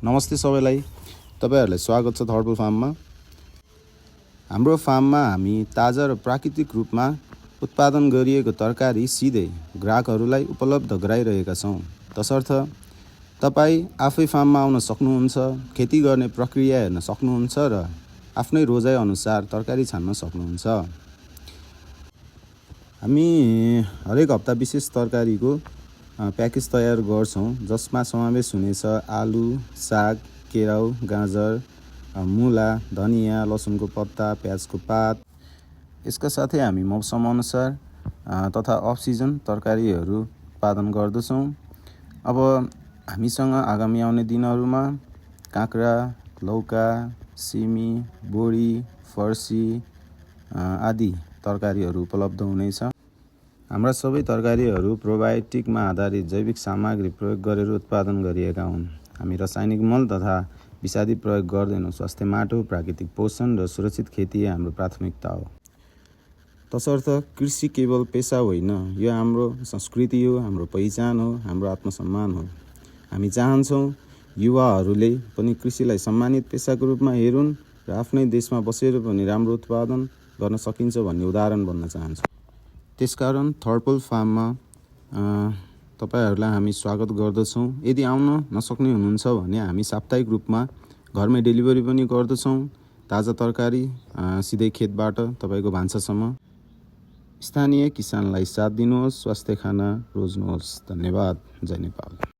नमस्ते सबैलाई, तपाईहरुलाई स्वागत छ थर्पल फार्ममा। हाम्रो फार्ममा हामी ताजा र प्राकृतिक रूपमा उत्पादन गरिएको तरकारी सिधै ग्राहकहरूलाई उपलब्ध गराइरहेका छौं। तसर्थ तपाई आफै फार्ममा आउन सक्नुहुन्छ, खेती गर्ने प्रक्रिया हेर्न सक्नुहुन्छ र आफ्नै रोजाइ अनुसार तरकारी छान्न सक्नुहुन्छ। हामी हरेक हप्ता विशेष तरकारीको प्याकेज तयार गर्छौं, जसमा समावेश हुनेछ आलु, साग, केराउ, गाजर, मुला, धनियाँ, लसुनको पत्ता, प्याजको पात। यसका साथै हामी मौसम अनुसार तथा अफ सिजन तरकारीहरू उत्पादन गर्दछौं। अब हामीसँग आगामी आउने दिनहरूमा काँक्रा, लौका, सिमी, बोडी, फर्सी आदि तरकारीहरू उपलब्ध हुनेछ। हाम्रा सबै तरकारीहरू प्रोबायोटिकमा आधारित जैविक सामग्री प्रयोग गरेर उत्पादन गरिएका हुन्। हामी रासायनिक मल तथा विषादी प्रयोग गर्दैनौं। स्वास्थ्य माटो, प्राकृतिक पोषण र सुरक्षित खेती हाम्रो प्राथमिकता हो। तसर्थ कृषि केवल पेशा होइन, यो हाम्रो संस्कृति हो, हाम्रो पहिचान हो, हाम्रो आत्मसम्मान हो। हामी चाहन्छौं युवाहरूले पनि कृषिलाई सम्मानित पेशाको रूपमा हेरुन् र आफ्नै देशमा बसेर पनि राम्रो उत्पादन गर्न सकिन्छ भन्ने उदाहरण बन्न चाहन्छौं। त्यसकारण थर्पल फार्ममा तपाईहरुलाई हामी स्वागत गर्दछौं। यदि आउन नसक्ने हुनुहुन्छ भने हामी साप्ताहिक रूपमा घरमै डेलिभरी पनि गर्दछौं। ताजा तरकारी सिधै खेतबाट तपाईको भान्सासम्म। स्थानीय किसानलाई साथ दिनुहोस्, स्वास्थ्य खाना रोज्नुहोस्। धन्यवाद। जय नेपाल।